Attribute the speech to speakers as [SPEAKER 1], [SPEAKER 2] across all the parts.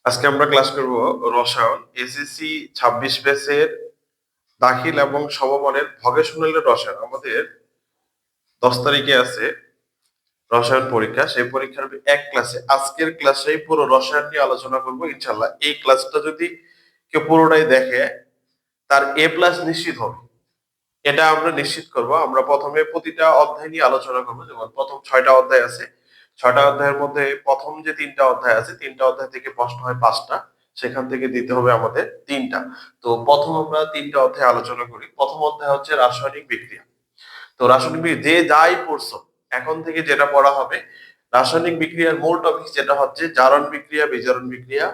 [SPEAKER 1] আজকে আমরা ক্লাস করব রসায়ন এসএসসি 26 ব্যাচের দাখিল এবং সমমানের ভকেশনাল রসায়ন। আমাদের 10 তারিখে আছে রসায়ন পরীক্ষা। সেই পরীক্ষার এক ক্লাসে আজকের ক্লাসে পুরো রসায়ন নিয়ে আলোচনা করব ইনশাআল্লাহ। এই ক্লাসটা যদি কেউ পুরোটাই দেখে তার এ প্লাস নিশ্চিত হবে, এটা আমরা নিশ্চিত করব। আমরা প্রথমে প্রতিটা অধ্যায় নিয়ে আলোচনা করব। যেমন প্রথম 6টা অধ্যায় আছে, 6টা অধ্যায়ের মধ্যে প্রথম যে 3টা অধ্যায় আছে, 3টা অধ্যায় থেকে প্রশ্ন হয় 5টা, সেখান থেকে দিতে হবে আমাদের 3টা। তো প্রথম আমরা 3টা অধ্যায় আলোচনা করি। প্রথম অধ্যায় হচ্ছে রাসায়নিক বিক্রিয়া। তো রাসায়নিক বিক্রিয়া যে যাই পড়ছো, এখন থেকে যেটা পড়া হবে, রাসায়নিক বিক্রিয়ার মূল টপিক যেটা হচ্ছে জারণ বিক্রিয়া, বিজারণ বিক্রিয়া,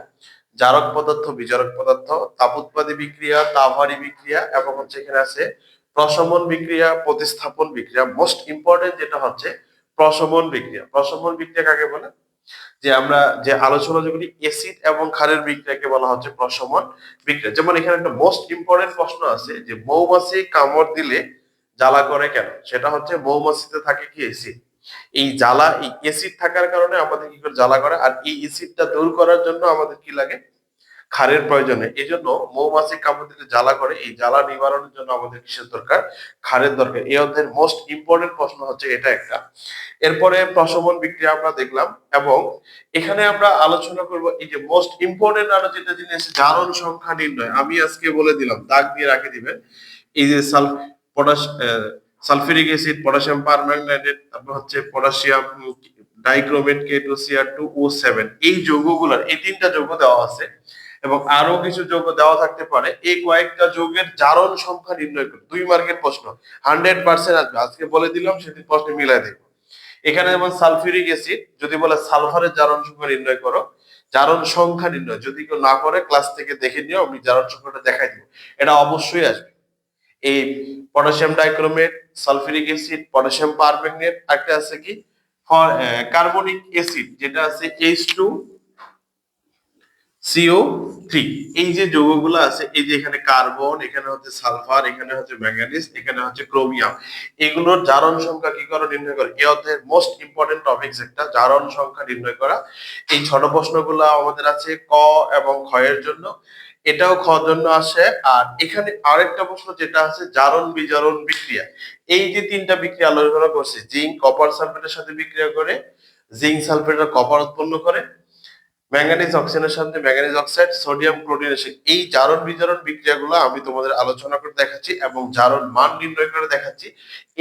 [SPEAKER 1] জারক পদার্থ, বিজারক পদার্থ, তাপোৎপাদী বিক্রিয়া, তাপহারী বিক্রিয়া, এবং হচ্ছে এখানে আছে প্রশমন বিক্রিয়া, প্রতিস্থাপন বিক্রিয়া। মোস্ট ইম্পর্টেন্ট যেটা হচ্ছে প্রশমন বিক্রিয়া। প্রশমন বিক্রিয়া কাকে বলে? যে আমরা যে আলোচনা যে করি এসিড এবং ক্ষারের বিক্রিয়াকে বলা হচ্ছে প্রশমন বিক্রিয়া। যেমন এখানে একটা মোস্ট ইম্পর্টেন্ট প্রশ্ন আছে যে মৌমাছি কামড় দিলে জ্বালা করে কেন? সেটা হচ্ছে মৌমাছিতে থাকে কি এসিড। এই জ্বালা, এই এসিড থাকার কারণে আমাদের কি করে জ্বালা করে, আর এই এসিডটা দূর করার জন্য আমাদের কি লাগে? ক্ষারের প্রয়োজন হয়। এই জন্য মৌমাছি কামড় দিলে জ্বালা করে, এই জ্বালা নিবারণের জন্য আমাদের কিসের দরকার? ক্ষারের দরকার। এই অধ্যায়ের মোস্ট ইম্পর্টেন্ট প্রশ্ন হচ্ছে এটা একটা। এরপরে প্রশমন বিক্রিয়া আমরা দেখলাম, এবং এখানে আমরা আলোচনা করব এই যে মোস্ট ইম্পর্টেন্ট আরো যেটা জিনিস, জারণ সংখ্যা নির্ণয়। আমি আজকে বলে দিলাম, দাগ দিয়ে রাখে দিবেন। এই যে potash sulphuric acid, potassium permanganate, তারপর হচ্ছে পটাশিয়াম ডাইক্রোমেট K2Cr2O7, এই যৌগগুলোর এই 3টা যৌগ দেওয়া আছে, এবং আরো কিছু যৌগ দেওয়া থাকতে পারে। এই কয়েকটা যৌগের জারণ সংখ্যা নির্ণয় করো। 2 মার্কের প্রশ্ন 100% আসবে। আজকে বলে দিলাম, সেদিন প্রশ্নে মিলাই দেখো। এখানে যেমন সালফিউরিক অ্যাসিড যদি বলে সালফারের জারণ সংখ্যা নির্ণয় করো, জারণ সংখ্যা নির্ণয় যদি কেউ না করে ক্লাস থেকে দেখে নিও, আমি জারণ সংখ্যাটা দেখাই দিব, এটা অবশ্যই আসবে। এই potassium dichromate, sulphuric acid, potassium permanganate, একটা আছে কি কার্বনিক অ্যাসিড যেটা আছে H2CO3। এই যে যৌগগুলো আছে, এই যে এখানে কার্বন, এখানে হচ্ছে সালফার, এখানে হচ্ছে ম্যাঙ্গানিজ, এখানে হচ্ছে ক্রোমিয়াম, এগুলোর জারণ সংখ্যা কি করে নির্ণয় করে? এই অধ্যায়ের মোস্ট ইম্পর্টেন্ট টপিকস একটা, জারণ সংখ্যা নির্ণয় করা। এই ছোট প্রশ্নগুলো আমাদের আছে ক এবং খ এর জন্য, এটাও খ জন্য আসে। আর এখানে আরেকটা প্রশ্ন যেটা আছে জারণ বিজারণ বিক্রিয়া। এই যে 3টা বিক্রিয়া আলোচনা করছি, জিঙ্ক কপার সালফেটের সাথে বিক্রিয়া করে জিঙ্ক সালফেটের কপার উৎপন্ন করে, ম্যাঙ্গানিজ অক্সিজেনের সাথে ম্যাঙ্গানিজ অক্সাইড, সোডিয়াম ক্লোরিন এসে, এই জারণ বিজারণ বিক্রিয়াগুলো আমি তোমাদের আলোচনা করে দেখাচ্ছি এবং জারণ মান নির্ণয় করে দেখাচ্ছি।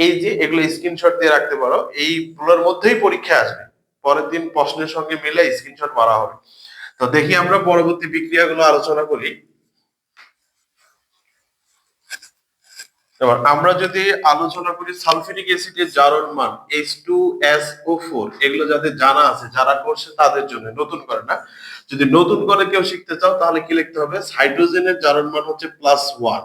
[SPEAKER 1] এই যে এগুলো স্ক্রিনশট দিয়ে রাখতে পারো, এইগুলোর মধ্যেই পরীক্ষা আসবে। পরের দিন প্রশ্নের সঙ্গে মিলে স্ক্রিনশট মারা হবে। তো দেখি আমরা পরবর্তী বিক্রিয়াগুলো আলোচনা করি। এবার আমরা যদি আলোচনা করি সালফিউরিক অ্যাসিডের জারণ মান H2SO4, এগুলো যাদের জানা আছে, যারা করছে তাদের জন্য, নতুন করে না। যদি নতুন করে কেউ শিখতে চাও তাহলে কি লিখতে হবে? হাইড্রোজেনের জারণ মান হচ্ছে +1,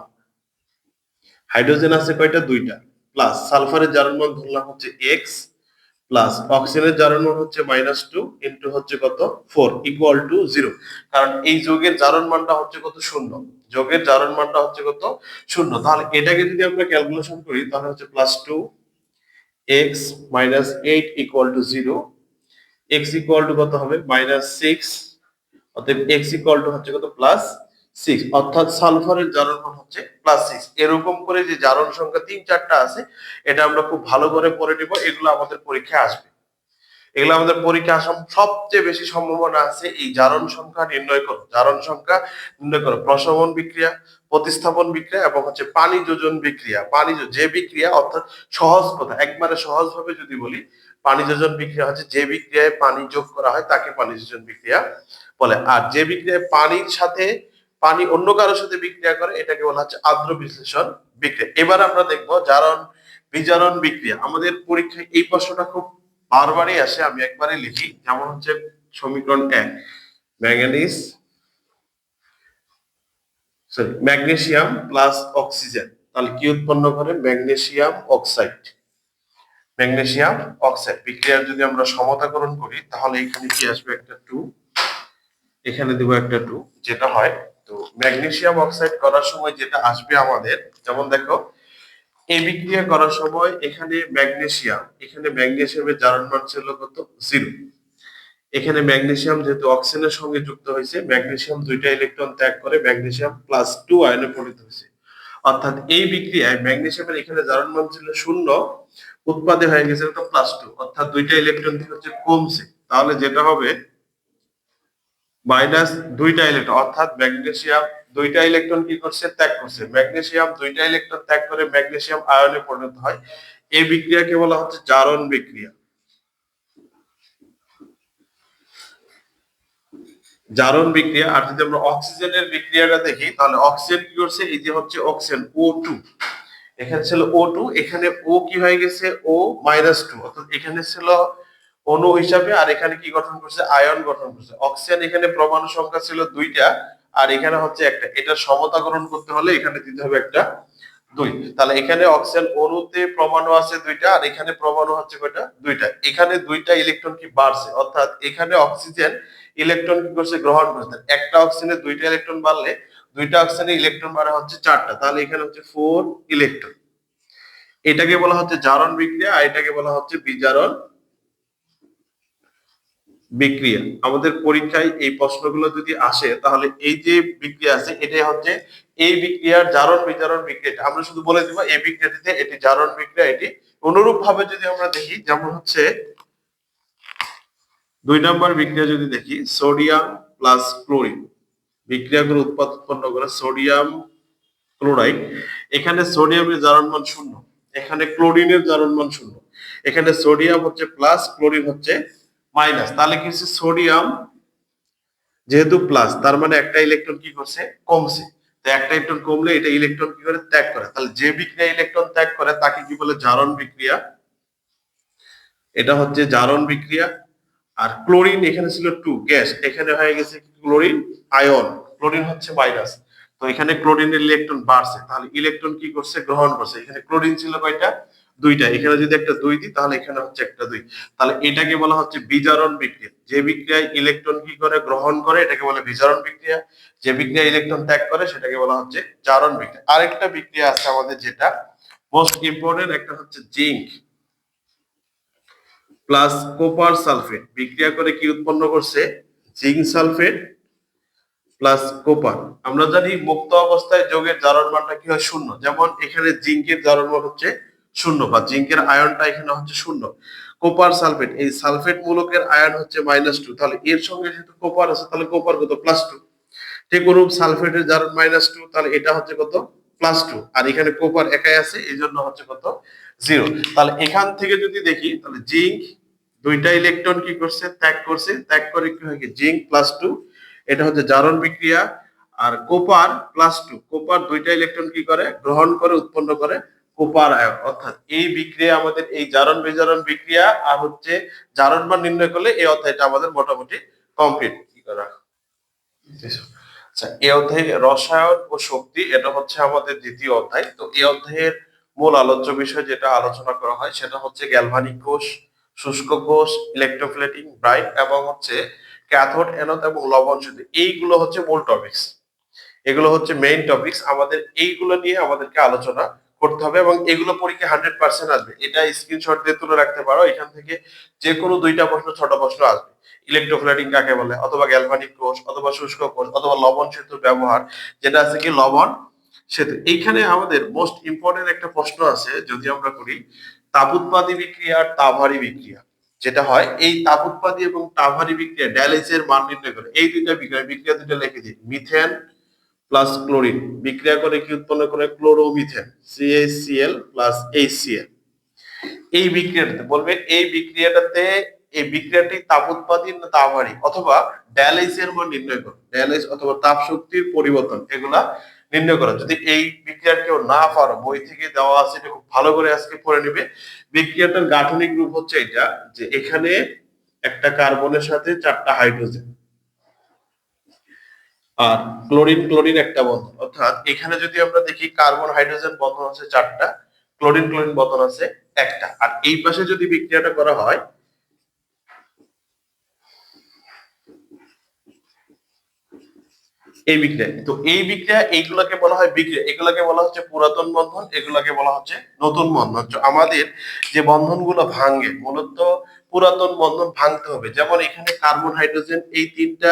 [SPEAKER 1] হাইড্রোজেন আছে কয়টা? 2টা, প্লাস সালফারের জারণ মান ধরলাম হচ্ছে x, প্লাস অক্সিজেনের জারণ মান হচ্ছে -2 ইনটু হচ্ছে কত 4 ইকুয়াল টু 0। কারণ এই যৌগের জারণ মানটা হচ্ছে কত? 0। যৌগের জারণ মানটা হচ্ছে কত? 0। তাহলে এটাকে যদি আমরা ক্যালকুলেশন করি তাহলে হচ্ছে +2 x -8 equal to 0, x equal to কত হবে? -6। অতএব x ইকুয়াল টু হচ্ছে কত? +6। অর্থাৎ সালফারের জারণ মান হচ্ছে +6। এরকম করে যে জারণ সংখ্যা 3-4টা আছে, এটা আমরা খুব ভালো করে পড়ে নিব। এগুলো আমাদের পরীক্ষায় আসবে। এগুলো আমাদের পরীক্ষা আসার সবচেয়ে বেশি সম্ভাবনা আছে এই জারণ সংখ্যা নির্ণয় করো। জারণ সংখ্যা নির্ণয় করো, প্রশমন বিক্রিয়া, প্রতিস্থাপন বিক্রিয়া, এবং হচ্ছে পানি যোজন বিক্রিয়া। পানি যে বিক্রিয়া, অর্থাৎ সহজ কথা, একবারে সহজ ভাবে যদি বলি, পানি যোজন বিক্রিয়া হচ্ছে যে বিক্রিয়ায় পানি যোগ করা হয় তাকে পানি যোজন বিক্রিয়া বলে। আর যে বিক্রিয়ায় পানির সাথে পানি অন্য কারোর সাথে বিক্রিয়া করে, এটাকে বলা হচ্ছে আদ্র বিশ্লেষণ বিক্রিয়া। এবার আমরা দেখবো জারণ বিজারণ বিক্রিয়া। আমাদের পরীক্ষায় এই প্রশ্নটা খুব বারবারই আসে, আমি একবারই লিখি। যেমন হচ্ছে সমীকরণ 1, ম্যাঙ্গানিজ ম্যাগনেসিয়াম প্লাস অক্সিজেন, তাহলে কি উৎপন্ন করে? Magnesium oxide. ম্যাগনেসিয়াম অক্সাইড বিক্রিয়ার যদি আমরা সমতাকরণ করি তাহলে এখানে কি আসবে? একটা 2, এখানে দেব একটা 2, যেটা হয়। তো ম্যাগনেসিয়াম অক্সাইড করার সময় যেটা আসবে আমাদের, যেমন দেখো এই বিক্রিয়া করার সময় এখানে ম্যাগনেসিয়ামের জারণ মান ছিল কত? 0। এখানে ম্যাগনেসিয়াম যেহেতু অক্সিজেনের সঙ্গে যুক্ত হয়েছে, ম্যাগনেসিয়াম দুইটা ইলেকট্রন ত্যাগ করে ম্যাগনেসিয়াম +2 আয়নে পরিণত হয়েছে। অর্থাৎ এই বিক্রিয়ায় ম্যাগনেসিয়ামের এখানে জারণ মান ছিল 0, উৎপাদে হয়ে গেছে তো +2, অর্থাৎ দুইটা ইলেকট্রন থেকে হচ্ছে কমছে। তাহলে যেটা হবে মাইনাস দুইটা ইলেকট্রন, অর্থাৎ ম্যাগনেসিয়াম দুইটা ইলেকট্রন কি করছে, ত্যাগ করছে। ম্যাগনেসিয়াম দুইটা ইলেকট্রন ত্যাগ করে ম্যাগনেসিয়াম আয়নে পরিণত হয়। এই বিক্রিয়াকে বলা হচ্ছে জারণ বিক্রিয়া। জারণ বিক্রিয়া। আর যদি আমরা অক্সিজেনের বিক্রিয়াটা দেখি, তাহলে অক্সিজেন কি করছে, এই যে হচ্ছে অক্সিজেন O2, এখানে ছিল O2, এখানে O কি হয়ে গেছে, O-2, অর্থাৎ এখানে ছিল অণু হিসাবে, আর এখানে কি গঠন করছে, আয়ন গঠন করছে। অক্সিজেন এখানে পরমাণু সংখ্যা ছিল 2টা, আর এখানে হচ্ছে একটা। এটা সমতা গ্রহণ করতে হলে এখানে দিতে হবে একটা 2। তাহলে এখানে অক্সিজেন অণুতে পরমাণু আছে 2টা, আর এখানে পরমাণু হচ্ছে কয়টা, 2টা। এখানে 2টা ইলেকট্রন কি বাড়ছে, অর্থাৎ এখানে অক্সিজেন ইলেকট্রন কি করছে, গ্রহণ করছে। একটা অক্সিজেনে 2টা ইলেকট্রন বাড়লে 2টা অক্সিজেনে ইলেকট্রন বাড়া হচ্ছে 4টা, তাহলে এখানে হচ্ছে 4 ইলেকট্রন। এটাকে বলা হচ্ছে জারণ বিক্রিয়া, আর এটাকে বলা হচ্ছে বিজারণ বিক্রিয়া। আমাদের পরীক্ষায় এই প্রশ্নগুলো যদি আসে, তাহলে এই যে বিক্রিয়া আছে, এটাই হচ্ছে এই বিক্রিয়ার জারণ বিজারণ বিক্রিয়া। আমরা শুধু বলে দিব এই বিক্রিয়াটিতে এটি জারণ বিক্রিয়া, এটি। অনুরূপ ভাবে যদি আমরা দেখি, যেমন হচ্ছে 2 নম্বর বিক্রিয়া যদি দেখি, সোডিয়াম প্লাস ক্লোরিন বিক্রিয়া করে উৎপন্ন করে সোডিয়াম ক্লোরাইড। এখানে সোডিয়ামের জারণ মান 0, এখানে ক্লোরিনের জারণ মান 0। এখানে সোডিয়াম হচ্ছে প্লাস, ক্লোরিন হচ্ছে মাইনাস। তাহলে কি হচ্ছে, সোডিয়াম যেহেতু প্লাস, তার মানে একটা ইলেকট্রন কি করছে, কমছে। তো একটা ইলেকট্রন কমলে এটা ইলেকট্রন কি করে, ত্যাগ করে। তাহলে যে বিক্রিয়া ইলেকট্রন ত্যাগ করে তাকে কি বলে, জারণ বিক্রিয়া। এটা হচ্ছে জারণ বিক্রিয়া। আর ক্লোরিন এখানে ছিল 2 গ্যাস, এখানে হয়ে গেছে ক্লোরিন আয়ন। ক্লোরিন হচ্ছে মাইনাস, তো এখানে ক্লোরিনের ইলেকট্রন বাড়ছে, তাহলে ইলেকট্রন কি করছে, গ্রহণ করছে। এখানে ক্লোরিন ছিল কয়টা, 2টা। এখানে যদি একটা 2 দিই, তাহলে এখানে হচ্ছে একটা 2। তাহলে এটাকে বলা হচ্ছে বিজারণ বিক্রিয়া। যে বিক্রিয়ায় ইলেকট্রন কি করে, গ্রহণ করে, এটাকে বলে বিজারণ বিক্রিয়া। যে বিক্রিয়া ইলেকট্রন ত্যাগ করে, সেটাকে বলা হচ্ছে জারণ বিক্রিয়া। আরেকটা বিক্রিয়া আছে আমাদের, যেটা মোস্ট ইম্পর্টেন্ট, একটা হচ্ছে জিঙ্ক প্লাস কপার সালফেট বিক্রিয়া করে কি উৎপন্ন করছে, জিঙ্ক সালফেট প্লাস কপার। আমরা জানি মুক্ত অবস্থায় যৌগের জারণ মানটা কি হয়, 0। যেমন এখানে জিঙ্কের জারণ মান হচ্ছে 0, বা জিঙ্কের আয়নটা এখানে হচ্ছে 0। কপার সালফেট, এই সালফেট মূলকের আয়ন হচ্ছে -2, তাহলে এর সঙ্গে যেহেতু কপার আছে, তাহলে কপার কত, +2। ঠিক অনুরূপ সালফেটের জারণ -2, তাহলে এটা হচ্ছে কত, +2। আর এখানে কপার একাই আছে, এই জন্য হচ্ছে কত, 0। তাহলে এখান থেকে যদি দেখি, তাহলে জিঙ্ক 2টা ইলেকট্রন কি করছে, ত্যাগ করছে। ত্যাগ করে কি হয়, জিঙ্ক +2, এটা হচ্ছে জারণ বিক্রিয়া। আর কোপার +2, কোপার 2টা ইলেকট্রন কি করে, গ্রহণ করে, উৎপন্ন করে কোপার আয়ন। অর্থাৎ এই বিক্রিয়া আমাদের, এই জারণ বিজারণ বিক্রিয়া আর হচ্ছে জারণ মান নির্ণয় করলে এই অধ্যায়টা আমাদের মোটামুটি কমপ্লিট কি করা। আচ্ছা, এই অধ্যায়ে রসায়ন ও শক্তি, এটা হচ্ছে আমাদের দ্বিতীয় অধ্যায়। তো এই অধ্যায়ের মূল আলোচ্য বিষয় যেটা আলোচনা করা হয়, সেটা হচ্ছে গ্যালভানিক কোষ, শুষ্ক কোষ, ইলেকট্রোপ্লেটিং, ব্রাইট, এবং হচ্ছে ক্যাথোড, অ্যানোড এবং লবণ শুদ্ধি। এইগুলো হচ্ছে মূল টপিকস, এগুলো হচ্ছে মেইন টপিকস। আমাদের এইগুলো নিয়ে আমাদেরকে আলোচনা করতে হবে, এবং এগুলো পরীক্ষা 100% আসবে। এটা স্ক্রিনশট দিয়ে তুলে রাখতে পারো, এখান থেকে যে কোনো 2টা প্রশ্ন, ছোট প্রশ্ন আসবে। ইলেকট্রোপ্লেটিং কাকে বলে, অথবা গ্যালভানিক কোষ, অথবা শুষ্ক কোষ, অথবা লবণ সেতুর ব্যবহার, যেটা আছে কি লবণ সেতু। এইখানে আমাদের মোস্ট ইম্পর্টেন্ট একটা প্রশ্ন আছে, যদি আমরা করি তাপোৎপাদী বিক্রিয়া আর তাপহারী বিক্রিয়া যেটা হয়, এই তাপোৎপাদী এবং তাপহারী বিক্রিয়া ড্যালিসের মান নির্ণয় করে। এই দুইটা বিক্রিয়া দুটো লিখে দিই, মিথেন প্লাস ক্লোরিন বিক্রিয়া করে কি উৎপন্ন করে, ক্লোরোমিথেন, CaCl প্লাস HCl। এই বিক্রিয়াটাতে বলবে, এই বিক্রিয়াটাতে, এই বিক্রিয়াটি তাপোৎপাদী না তাপহারী, অথবা ড্যালিসের মান নির্ণয় করো। ড্যালিস অথবা তাপ শক্তির পরিবর্তন, এগুলা নির্ণয় করো। যদি এই বিক্রিয়ার কেউ না পারো, বই থেকে দেওয়া আছে, এটা খুব ভালো করে আজকে পড়ে নিবে। বিক্রিয়াটার গাঠনিক রূপ হচ্ছে এটা, যে এখানে একটা কার্বনের সাথে 4টা হাইড্রোজেন, আর ক্লোরিন ক্লোরিন একটা বন্ধন। অর্থাৎ এখানে যদি আমরা দেখি, কার্বন হাইড্রোজেন বন্ধন আছে 4টা, ক্লোরিন ক্লোরিন বন্ধন আছে একটা। আর এই পাশে যদি বিক্রিয়াটা করা হয়, এই বিক্রিয়া, তো এই বিক্রিয়া এইগুলাকে বলা হয় বিক্রিয়া, এগুলাকে বলা হচ্ছে পুরাতন বন্ধন, এগুলাকে বলা হচ্ছে নতুন বন্ধন। তো আমাদের যে বন্ধনগুলো ভাঙে মূলত পুরাতন বন্ধন ভাঙতে হবে। যেমন এখানে কার্বন হাইড্রোজেন এই তিনটা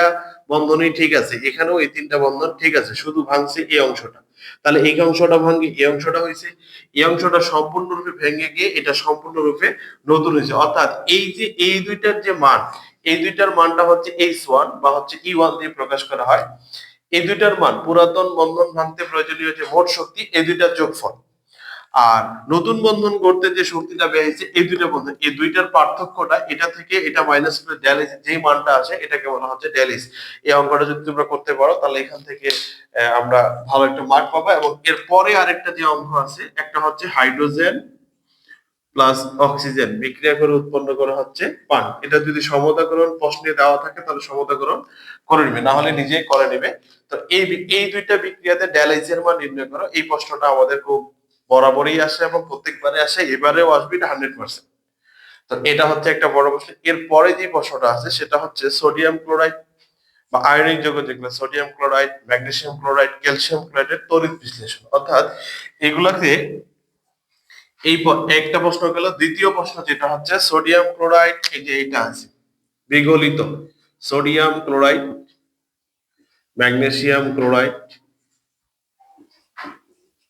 [SPEAKER 1] বন্ধনই ঠিক আছে, এখানেও এই তিনটা বন্ধন ঠিক আছে, শুধু ভাঙছে এই অংশটা। তাহলে এই অংশটা ভাঙে এই অংশটা হয়েছে, এই অংশটা সম্পূর্ণরূপে ভেঙে গিয়ে এটা সম্পূর্ণরূপে নতুন হয়েছে। অর্থাৎ এই যে এই দুইটার যে মান, এই দুইটার মানটা হচ্ছে H1 বা হচ্ছে E1 দিয়ে প্রকাশ করা হয়। এই দুইটার মান পুরাতন বন্ধন ভাঙতে প্রয়োজনীয় যে মোট শক্তি, এই দুইটার যোগফল। আর নতুন বন্ধন করতে যে শক্তিটা ব্যয় হয়েছে এই দুইটা বন্ধন, এই দুইটার পার্থক্যটা, এটা থেকে এটা মাইনাস করে ডেলিস যে মানটা আসে এটাকে বলা হচ্ছে ডেলিস। এই অঙ্কটা যদি তোমরা করতে পারো তাহলে এখান থেকে আমরা ভালো একটা মার্ক পাবো। এবং এর পরে আরেকটা যে অঙ্ক আছে, একটা হচ্ছে হাইড্রোজেন প্লাস অক্সিজেন বিক্রিয়া করে উৎপন্ন করা হচ্ছে পানি। এটা যদি সমতাকরণ প্রশ্নে দেওয়া থাকে তাহলে সমতাকরণ করে নেবে, না হলে নিজেই করে নেবে। তো এই দুইটা বিক্রিয়াতে ডেলাইজের মান নির্ণয় করো, এই প্রশ্নটা আমাদের খুব বরাবরই আসে এবং প্রত্যেকবারে আসে, এবারেও আসবে, এটা 100%। তো এটা হচ্ছে একটা বড় প্রশ্ন। এর পরে যে প্রশ্নটা আছে সেটা হচ্ছে সোডিয়াম ক্লোরাইড বা আয়নিক যৌগ, যেগুলো sodium chloride, magnesium chloride, calcium ক্লোরাইডের তড়িৎ বিশ্লেষণ। অর্থাৎ এগুলাতে একটা প্রশ্ন গেল। দ্বিতীয় প্রশ্ন যেটা হচ্ছে সোডিয়াম ক্লোরাইড, এই যে এইটা আছে বিগলিত sodium chloride, magnesium chloride,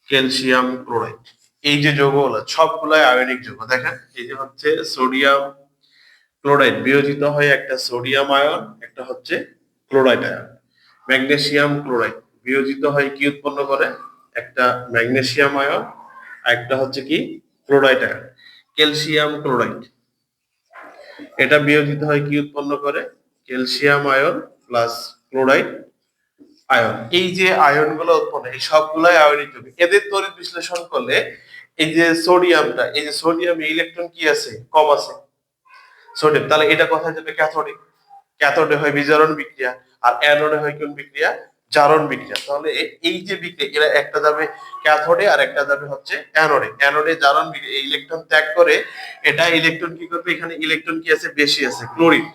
[SPEAKER 1] calcium chloride, এই যে যৌগগুলো সবগুলাই আয়নিক যৌগ। দেখেন এই যে হচ্ছে সোডিয়াম ক্লোরাইড বিয়োজিত হয় একটা সোডিয়াম আয়ন, একটা হচ্ছে ক্লোরাইড আয়ন। ম্যাগনেসিয়াম ক্লোরাইড বিয়োজিত হয় কি উৎপন্ন করে, একটা ম্যাগনেসিয়াম আয়ন, আর একটা হচ্ছে কি ক্লোরাইড আয়ন। ক্যালসিয়াম ক্লোরাইড এটা বিয়োজিত হয় কি উৎপন্ন করে, calcium ion plus chloride ion. এই যে আয়ন গুলো উৎপন্ন, এই সবগুলাই আয়নিক যৌগ। এদের তড়িৎ বিশ্লেষণ করলে এই যে সোডিয়ামটা, এই যে সোডিয়ামে ইলেকট্রন কি আছে, কম আছে সোডিয়াম, তাহলে এটা কোথায় যাবে, ক্যাথোডে। ক্যাথোডে হয় বিজারণ বিক্রিয়া, আর অ্যানোডে হয় কোন বিক্রিয়া, জারণ বিক্রিয়া। তাহলে এই যে বিক্রিয়া, এরা একটা যাবে ক্যাথোডে আর একটা যাবে হচ্ছে অ্যানোডে। অ্যানোডে জারণ বিক্রিয়া, ইলেকট্রন ত্যাগ করে, এটা ইলেকট্রন কি করবে, এখানে ইলেকট্রন কি আছে, বেশি আছে ক্লোরিন।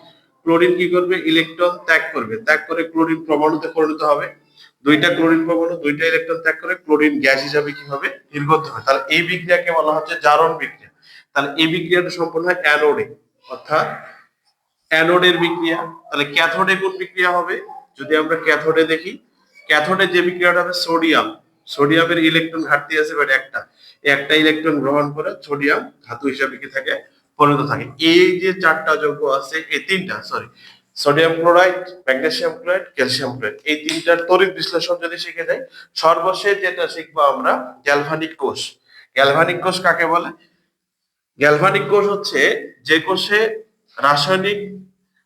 [SPEAKER 1] ক্লোরিন কি করবে, ইলেকট্রন ত্যাগ করবে, ত্যাগ করে ক্লোরিন পরমাণুতে পরিণত হবে। দুইটা ক্লোরিন পরমাণু দুইটা ইলেকট্রন ত্যাগ করে ক্লোরিন গ্যাস হিসাবে কি হবে, নির্গত হবে। তাহলে এই বিক্রিয়াকে বলা হচ্ছে জারণ বিক্রিয়া। তাহলে এই বিক্রিয়াটা সম্পন্ন হয় অ্যানোডে, অর্থাৎ অ্যানোডের বিক্রিয়া। তাহলে ক্যাথোডে কোন বিক্রিয়া হবে, যদি আমরা ক্যাথোডে দেখি, ক্যাথোডে যে বিক্রিয়াটা হবে সোডিয়াম, সোডিয়ামের ইলেকট্রন ঘাটতি আছে বাট একটা, একটা ইলেকট্রন গ্রহণ করে সোডিয়াম ধাতু হিসাবে কি থাকে, পরিণত থাকে। এই যে চারটা যৌগ আছে, এই তিনটা sorry, sodium chloride, magnesium chloride, calcium chloride, এই তিনটার তড়িৎ বিশ্লেষণ যদি শিখে যাই, সর্বশেষ যেটা শিখবো আমরা গ্যালভানিক কোষ। গ্যালভানিক কোষ কাকে বলে, গ্যালভানিক কোষ হচ্ছে যে কোষে রাসায়নিক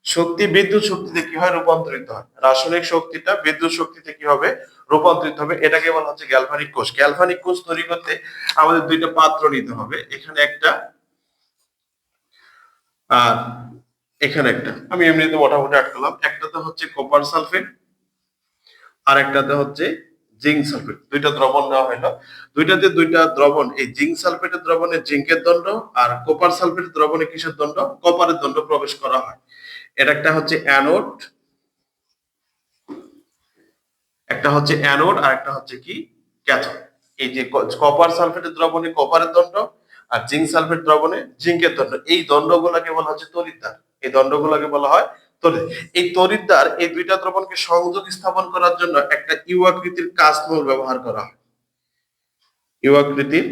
[SPEAKER 1] শক্তি বিদ্যুৎ শক্তিতে কি হয়, রূপান্তরিত হয়। রাসায়নিক শক্তিটা বিদ্যুৎ শক্তিতে কি হবে, রূপান্তরিত হবে। এটাকে বলা হচ্ছে গ্যালভানিক কোষ। গ্যালভানিক কোষ তৈরি করতে আমাদের দুইটা পাত্র নিতে হবে, এখানে একটা আর এখানে একটা। আমি এমনিতে মোটামুটি আটকালাম। একটাতে হচ্ছে কপার সালফেট আর একটাতে হচ্ছে জিঙ্ক সালফেট, দুইটা দ্রবণ নেওয়া হলো। দুইটাতে দুইটা দ্রবণ, এই জিঙ্ক সালফেটের দ্রবণে জিঙ্কের দণ্ড আর কপার সালফেটের দ্রবণে কিসের দণ্ড, কপারের দণ্ড প্রবেশ করা হয়। এটা একটা হচ্ছে অ্যানোড, একটা হচ্ছে অ্যানোড আর একটা হচ্ছে কি ক্যাথোড। এই যে কপার সালফেটের দ্রবণে কপারের দণ্ড আর জিঙ্ক সালফেট দ্রবণে জিঙ্কের দণ্ড, এই দণ্ডগুলোকে বলা হচ্ছে তড়িৎদ্বার। এই দণ্ডগুলোকে বলা হয় তড়িৎ। এই তড়িৎদ্বার এই দুইটা দ্রবণকে সংযোগ স্থাপন করার জন্য একটা ইউ আকৃতির কাঁচনল ব্যবহার করা হয়। ইউ আকৃতির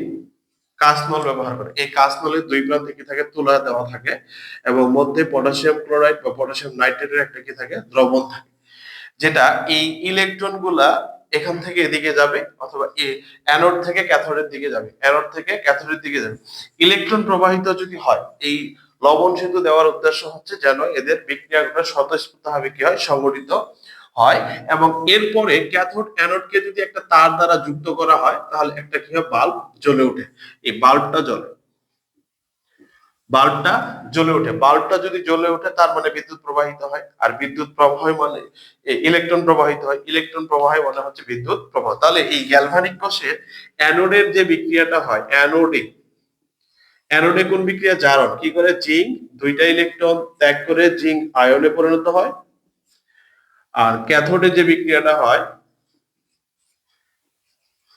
[SPEAKER 1] কাঁচনল ব্যবহার করে, এই কাঁচনলের দুই প্রান্তে কি থাকে, তুলা দেওয়া থাকে এবং মধ্যে পটাশিয়াম ক্লোরাইড বা পটাশিয়াম নাইট্রেটের একটা কি থাকে, দ্রবণ থাকে। যেটা এই ইলেকট্রন গুলা এখান থেকে এদিকে যাবে, অথবা অ্যানোড থেকে ক্যাথোডের দিকে যাবে, অ্যানোড থেকে ক্যাথোডের দিকে যাবে। ইলেকট্রন প্রবাহিত যদি হয়, এই লবণ সেতু দেওয়ার উদ্দেশ্য হচ্ছে যেন এদের বিক্রিয়াগুলো স্বতঃস্ফূর্তভাবে কি হয়, সংগঠিত হয়। এবং এরপরে ক্যাথোড অ্যানোডকে যদি একটা তার দ্বারা যুক্ত করা হয় তাহলে একটা কি হয়, বাল্ব জ্বলে ওঠে। এই বাল্বটা জ্বলে, বাল্বটা জ্বলে ওঠে। বাল্বটা যদি জ্বলে ওঠে তার মানে বিদ্যুৎ প্রবাহিত হয়, আর বিদ্যুৎ প্রবাহ মানে ইলেকট্রন প্রবাহিত হয়, ইলেকট্রন প্রবাহ মানে হচ্ছে বিদ্যুৎ প্রবাহ। তাহলে এই গ্যালভানিক কোষে অ্যানোডের যে বিক্রিয়াটা হয়, অ্যানোডে, অ্যানোডে কোন বিক্রিয়া, জারণ। কি করে, জিঙ্ক দুইটা ইলেকট্রন ত্যাগ করে জিঙ্ক আয়নে পরিণত হয়। আর ক্যাথোডে যে বিক্রিয়াটা হয়,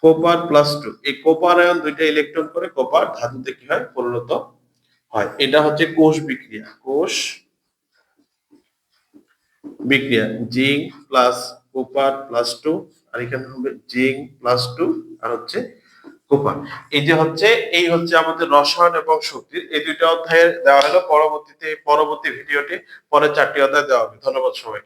[SPEAKER 1] কপার প্লাস 2, এই কপার আয়ন দুইটা ইলেকট্রন করে কপার ধাতুতে কি হয় পরিণত হয়। এটা হচ্ছে কোষ বিক্রিয়া। কোষ বিক্রিয়া জিঙ্ক প্লাস কপার প্লাস 2, আর এখানে হবে জিঙ্ক প্লাস 2 আর হচ্ছে কপার। এই যে হচ্ছে এই হচ্ছে আমাদের রসায়ন এবং শক্তির এই দুইটা অধ্যায়ে দেওয়া হলো। পরবর্তী ভিডিওটি পরের 4টি অধ্যায় দেওয়া হবে। ধন্যবাদ সবাই।